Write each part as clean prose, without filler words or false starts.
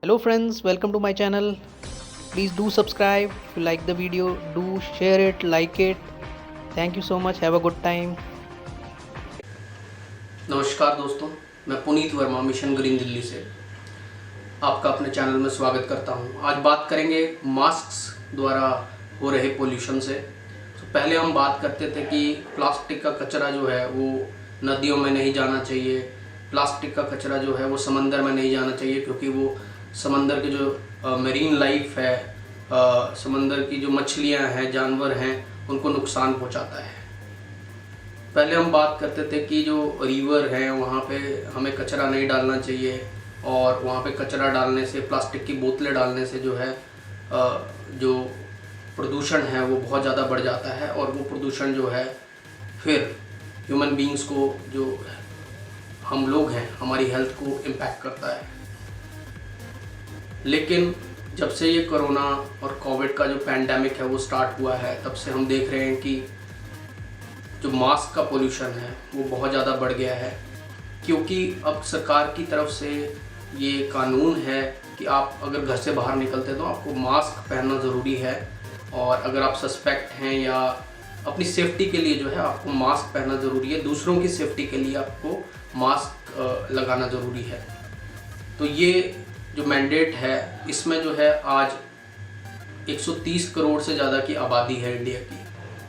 Hello friends, welcome to my channel. Please do subscribe. If you like the video, do share it, like it. Thank you so much. Have a good time. नमस्कार दोस्तों, मैं Puneet Verma mission green Delhi से आपका अपने channel में स्वागत करता हूं। आज बात करेंगे मास्क द्वारा हो रहे पोल्यूशन से। तो पहले हम बात करते थे कि प्लास्टिक का कचरा जो है वो नदियों में नहीं जाना चाहिए, प्लास्टिक का कचरा जो है वो समंदर में नहीं जाना चाहिए, क्योंकि वो समंदर की जो मरीन लाइफ है, समंदर की जो मछलियां हैं, जानवर हैं, उनको नुकसान पहुंचाता है। पहले हम बात करते थे कि जो रिवर हैं वहाँ पे हमें कचरा नहीं डालना चाहिए, और वहाँ पे कचरा डालने से, प्लास्टिक की बोतलें डालने से जो है जो प्रदूषण है वो बहुत ज़्यादा बढ़ जाता है, और वो प्रदूषण जो है फिर ह्यूमन बींग्स को, जो हम लोग हैं, हमारी हेल्थ को इम्पैक्ट करता है। लेकिन जब से ये कोरोना और कोविड का जो पैंडेमिक है वो स्टार्ट हुआ है, तब से हम देख रहे हैं कि जो मास्क का पोल्यूशन है वो बहुत ज़्यादा बढ़ गया है, क्योंकि अब सरकार की तरफ से ये कानून है कि आप अगर घर से बाहर निकलते हैं तो आपको मास्क पहनना ज़रूरी है, और अगर आप सस्पेक्ट हैं या अपनी सेफ्टी के लिए जो है आपको मास्क पहनना ज़रूरी है, दूसरों की सेफ्टी के लिए आपको मास्क लगाना ज़रूरी है। तो ये जो मैंडेट है, इसमें जो है आज 130 करोड़ से ज़्यादा की आबादी है इंडिया की,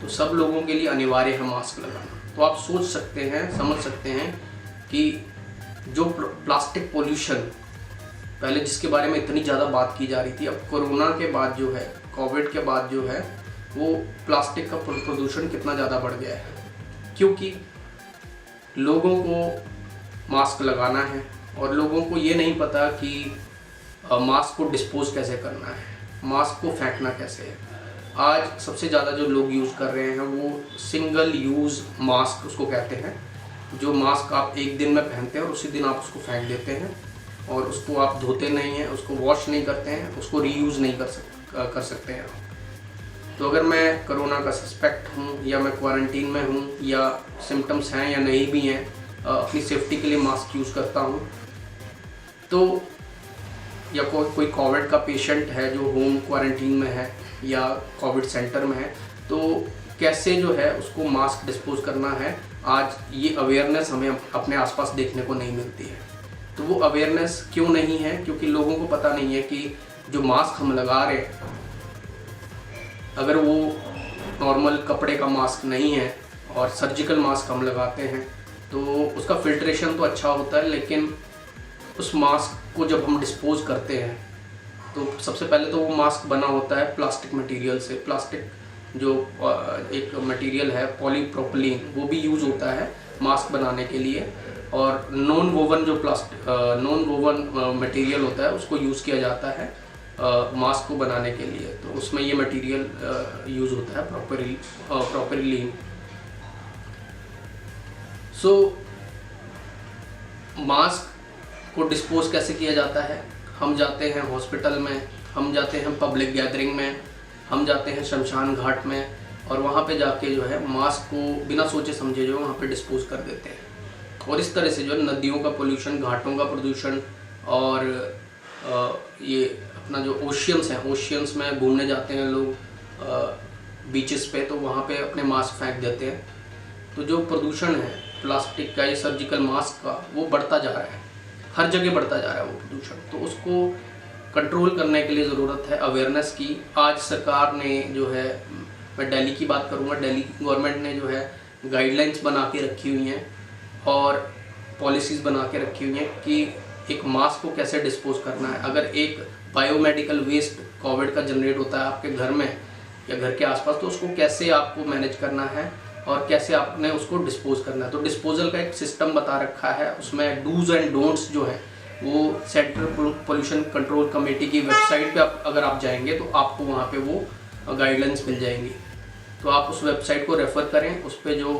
तो सब लोगों के लिए अनिवार्य है मास्क लगाना। तो आप सोच सकते हैं, समझ सकते हैं कि जो प्लास्टिक पोल्यूशन पहले जिसके बारे में इतनी ज़्यादा बात की जा रही थी, अब कोरोना के बाद जो है, कोविड के बाद जो है, वो प्लास्टिक का प्रदूषण कितना ज़्यादा बढ़ गया है, क्योंकि लोगों को मास्क लगाना है और लोगों को ये नहीं पता कि मास्क को डिस्पोज कैसे करना है, मास्क को फेंकना कैसे है। आज सबसे ज़्यादा जो लोग यूज़ कर रहे हैं वो सिंगल यूज़ मास्क उसको कहते हैं, जो मास्क आप एक दिन में पहनते हैं और उसी दिन आप उसको फेंक देते हैं, और उसको आप धोते नहीं हैं, उसको वॉश नहीं करते हैं, उसको रीयूज़ नहीं कर सकते हैं आप। तो अगर मैं कोरोना का सस्पेक्ट हूँ, या मैं क्वारंटीन में हूँ, या सिम्टम्स हैं या नहीं भी हैं, अपनी सेफ्टी के लिए मास्क यूज़ करता हूँ, तो या कोई कोविड का पेशेंट है जो होम क्वारंटीन में है या कोविड सेंटर में है, तो कैसे जो है उसको मास्क डिस्पोज करना है, आज ये अवेयरनेस हमें अपने आसपास देखने को नहीं मिलती है। तो वो अवेयरनेस क्यों नहीं है? क्योंकि लोगों को पता नहीं है कि जो मास्क हम लगा रहे हैं, अगर वो नॉर्मल कपड़े का मास्क नहीं है और सर्जिकल मास्क हम लगाते हैं, तो उसका फिल्ट्रेशन तो अच्छा होता है, लेकिन उस मास्क को जब हम डिस्पोज करते हैं तो सबसे पहले तो वो मास्क बना होता है प्लास्टिक मटेरियल से। प्लास्टिक जो एक मटेरियल है पॉलीप्रोपिलीन, वो भी यूज़ होता है मास्क बनाने के लिए, और नॉन वोवन जो नॉन वोवन मटेरियल होता है उसको यूज़ किया जाता है मास्क को बनाने के लिए। तो उसमें ये मटेरियल यूज़ होता है प्रोपिलीन। सो मास्क को डिस्पोज कैसे किया जाता है? हम जाते हैं हॉस्पिटल में, हम जाते हैं पब्लिक गैदरिंग में, हम जाते हैं शमशान घाट में, और वहाँ पे जाके जो है मास्क को बिना सोचे समझे जो वहाँ पे डिस्पोज कर देते हैं। और इस तरह से जो नदियों का पोल्यूशन, घाटों का प्रदूषण, और ये अपना जो ओशियंस हैं, ओशियंस में घूमने जाते हैं लोग बीचेस पे, तो वहाँ पे अपने मास्क फेंक देते हैं। तो जो प्रदूषण है प्लास्टिक का या सर्जिकल मास्क का, वो बढ़ता जा रहा है, हर जगह बढ़ता जा रहा है वो प्रदूषण। तो उसको कंट्रोल करने के लिए ज़रूरत है अवेयरनेस की। आज सरकार ने जो है, मैं दिल्ली की बात करूँगा, दिल्ली गवर्नमेंट ने जो है गाइडलाइंस बना के रखी हुई हैं और पॉलिसीज़ बना के रखी हुई हैं कि एक मास्क को कैसे डिस्पोज करना है। अगर एक बायोमेडिकल वेस्ट कोविड का जनरेट होता है आपके घर में या घर के आसपास, तो उसको कैसे आपको मैनेज करना है और कैसे आपने उसको डिस्पोज करना है। तो डिस्पोजल का एक सिस्टम बता रखा है, उसमें डूज एंड डोंट्स जो है वो सेंट्रल पोल्यूशन कंट्रोल कमेटी की वेबसाइट पे अगर आप जाएंगे तो आपको वहाँ पे वो गाइडलाइंस मिल जाएंगी। तो आप उस वेबसाइट को रेफ़र करें, उस पर जो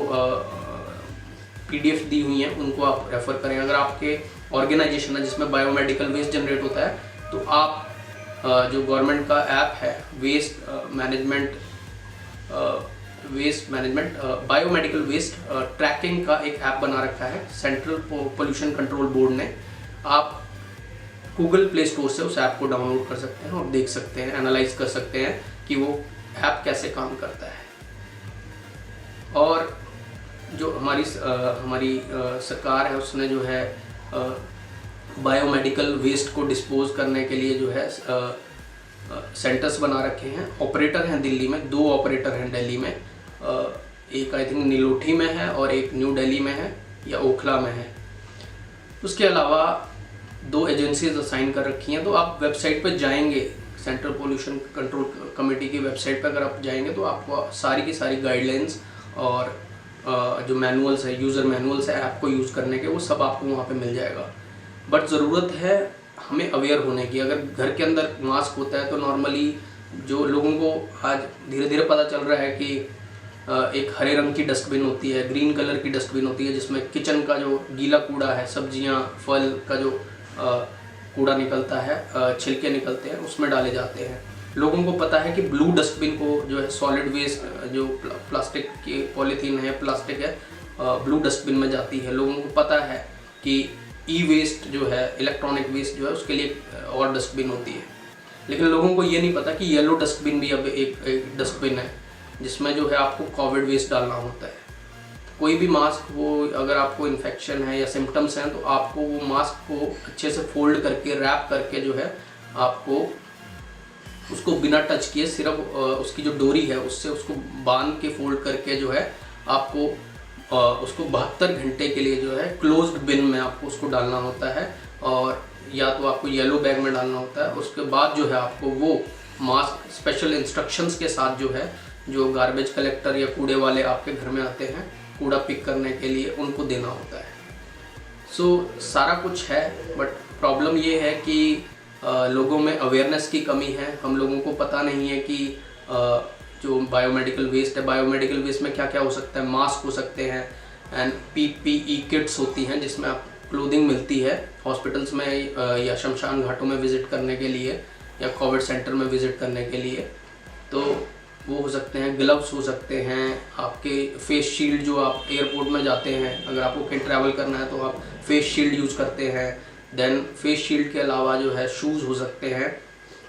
PDF दी हुई हैं उनको आप रेफ़र करें। अगर आपके ऑर्गेनाइजेशन है जिसमें बायोमेडिकल वेस्ट जनरेट होता है, तो आप जो गवर्नमेंट का ऐप है waste management biomedical waste tracking का एक ऐप बना रखा है सेंट्रल पोल्यूशन कंट्रोल बोर्ड ने। आप गूगल प्ले स्टोर से उस ऐप को डाउनलोड कर सकते हैं और देख सकते हैं, एनालाइज कर सकते हैं कि वो ऐप कैसे काम करता है। और जो हमारी सरकार है उसने जो है बायोमेडिकल वेस्ट को डिस्पोज करने के लिए जो है सेंटर्स बना रखे हैं। ऑपरेटर हैं दिल्ली में, 2 ऑपरेटर हैं दिल्ली में, एक आई थिंक नीलोठी में है और एक न्यू दिल्ली में है या ओखला में है। उसके अलावा 2 एजेंसीज असाइन कर रखी हैं। तो आप वेबसाइट पर जाएंगे, सेंट्रल पोल्यूशन कंट्रोल कमेटी की वेबसाइट पर अगर आप जाएंगे तो आपको सारी की सारी गाइडलाइंस और जो मैनुअल्स है, यूज़र मैनुअल्स है ऐप को यूज़ करने के, वो सब आपको वहाँ पे मिल जाएगा। बट ज़रूरत है हमें अवेयर होने की। अगर घर के अंदर मास्क होता है तो नॉर्मली जो लोगों को आज धीरे धीरे पता चल रहा है कि एक हरे रंग की डस्टबिन होती है, ग्रीन कलर की डस्टबिन होती है, जिसमें किचन का जो गीला कूड़ा है, सब्जियां फल का जो कूड़ा निकलता है, छिलके निकलते हैं, उसमें डाले जाते हैं। लोगों को पता है कि ब्लू डस्टबिन को जो है सॉलिड वेस्ट, जो प्लास्टिक की पॉलीथीन है, प्लास्टिक है, ब्लू डस्टबिन में जाती है। लोगों को पता है कि ई वेस्ट जो है, इलेक्ट्रॉनिक वेस्ट जो है, उसके लिए और डस्टबिन होती है। लेकिन लोगों को ये नहीं पता कि येलो डस्टबिन भी अब एक डस्टबिन है जिसमें जो है आपको कोविड वेस्ट डालना होता है। कोई भी मास्क हो, अगर आपको इन्फेक्शन है या सिम्टम्स हैं तो आपको वो मास्क को अच्छे से फोल्ड करके, रैप करके जो है आपको उसको बिना टच किए सिर्फ उसकी जो डोरी है उससे उसको बांध के फोल्ड करके जो है आपको उसको 72 घंटे के लिए जो है क्लोज्ड बिन में आपको उसको डालना होता है, और या तो आपको येलो बैग में डालना होता है। उसके बाद जो है आपको वो मास्क स्पेशल इंस्ट्रक्शंस के साथ जो है, जो गार्बेज कलेक्टर या कूड़े वाले आपके घर में आते हैं कूड़ा पिक करने के लिए, उनको देना होता है। सो सारा कुछ है, बट प्रॉब्लम ये है कि लोगों में अवेयरनेस की कमी है। हम लोगों को पता नहीं है कि जो बायोमेडिकल वेस्ट है, बायोमेडिकल वेस्ट में क्या क्या हो सकता है। मास्क हो सकते हैं एंड PPE किट्स होती हैं जिसमें आप क्लोथिंग मिलती है हॉस्पिटल्स में या शमशान घाटों में विज़िट करने के लिए या कोविड सेंटर में विज़िट करने के लिए। तो वो हो सकते हैं, ग्लव्स हो सकते हैं, आपके फेस शील्ड, जो आप एयरपोर्ट में जाते हैं अगर आपको कहीं ट्रैवल करना है तो आप फेस शील्ड यूज़ करते हैं। देन फेस शील्ड के अलावा जो है शूज़ हो सकते हैं।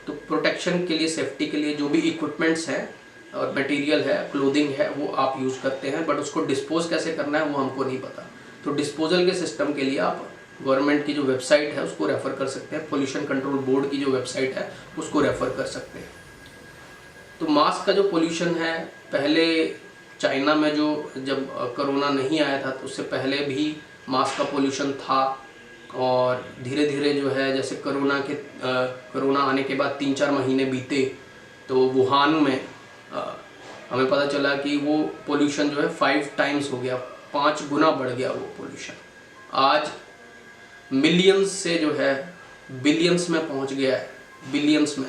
तो प्रोटेक्शन के लिए, सेफ्टी के लिए जो भी इक्विपमेंट्स हैं और मटेरियल है, क्लोथिंग है, वो आप यूज़ करते हैं, बट उसको डिस्पोज कैसे करना है वो हमको नहीं पता। तो डिस्पोजल के सिस्टम के लिए आप गवर्नमेंट की जो वेबसाइट है उसको रेफ़र कर सकते हैं, पोल्यूशन कंट्रोल बोर्ड की जो वेबसाइट है उसको रेफ़र कर सकते हैं। तो मास्क का जो पोल्यूशन है, पहले चाइना में जब कोरोना नहीं आया था तो उससे पहले भी मास्क का पोल्यूशन था, और धीरे धीरे जो है जैसे कोरोना आने के बाद 3-4 महीने बीते तो वुहान में हमें पता चला कि वो पोल्यूशन जो है 5 टाइम्स हो गया, 5 गुना बढ़ गया वो पोल्यूशन। आज मिलियंस से जो है बिलियंस में पहुंच गया है, बिलियंस में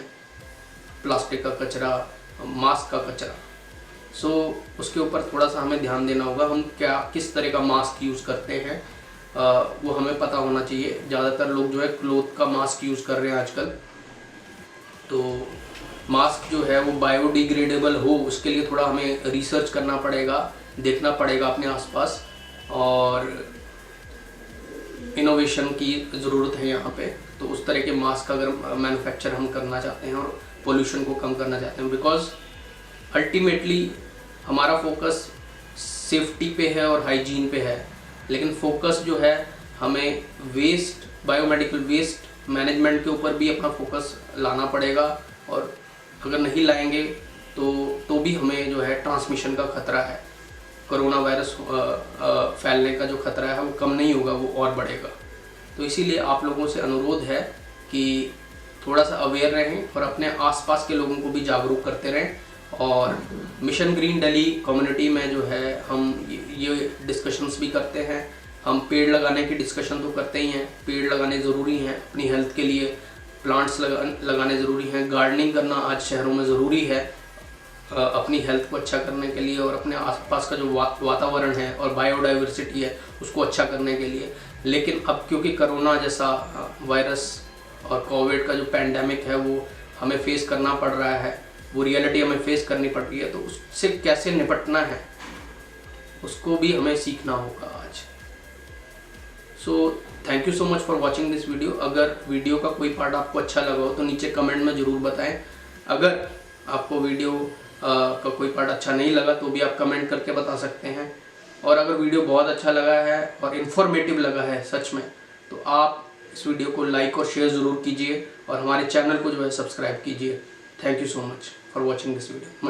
प्लास्टिक का कचरा, मास्क का कचरा। सो उसके ऊपर थोड़ा सा हमें ध्यान देना होगा। हम किस तरह का मास्क यूज़ करते हैं वो हमें पता होना चाहिए। ज़्यादातर लोग जो है क्लोथ का मास्क यूज़ कर रहे हैं आजकल। तो मास्क जो है वो बायोडिग्रेडेबल हो, उसके लिए थोड़ा हमें रिसर्च करना पड़ेगा, देखना पड़ेगा अपने आसपास, और इनोवेशन की ज़रूरत है यहाँ पे। तो उस तरह के मास्क अगर मैन्युफैक्चर हम करना चाहते हैं और पोल्यूशन को कम करना चाहते हैं, बिकॉज अल्टीमेटली हमारा फोकस सेफ्टी पे है और हाइजीन पे है, लेकिन फोकस जो है हमें वेस्ट, बायोमेडिकल वेस्ट मैनेजमेंट के ऊपर भी अपना फोकस लाना पड़ेगा। और अगर नहीं लाएंगे तो भी हमें जो है ट्रांसमिशन का खतरा है, कोरोना वायरस फैलने का जो खतरा है वो कम नहीं होगा, वो और बढ़ेगा। तो इसीलिए आप लोगों से अनुरोध है कि थोड़ा सा अवेयर रहें और अपने आसपास के लोगों को भी जागरूक करते रहें। और मिशन ग्रीन दिल्ली कम्युनिटी में जो है हम ये डिस्कशंस भी करते हैं। हम पेड़ लगाने की डिस्कशन तो करते ही हैं, पेड़ लगाने ज़रूरी हैं अपनी हेल्थ के लिए, प्लांट्स लगाने ज़रूरी हैं। गार्डनिंग करना आज शहरों में ज़रूरी है अपनी हेल्थ को अच्छा करने के लिए और अपने आसपास का जो वातावरण है और बायोडाइवर्सिटी है उसको अच्छा करने के लिए। लेकिन अब क्योंकि कोरोना जैसा वायरस और कोविड का जो पैंडेमिक है वो हमें फेस करना पड़ रहा है, वो रियलिटी हमें फेस करनी पड़ रही है, तो उससे कैसे निपटना है उसको भी हमें सीखना होगा आज। So thank you so much for watching this video. अगर वीडियो का कोई पार्ट आपको अच्छा लगा हो तो नीचे कमेंट में ज़रूर बताएं। अगर आपको वीडियो का कोई पार्ट अच्छा नहीं लगा तो भी आप कमेंट करके बता सकते हैं। और अगर वीडियो बहुत अच्छा लगा है और इन्फॉर्मेटिव लगा है सच में, तो आप इस वीडियो को लाइक और शेयर ज़रूर कीजिए और हमारे चैनल को जो है सब्सक्राइब कीजिए। Thank you so much for watching this video.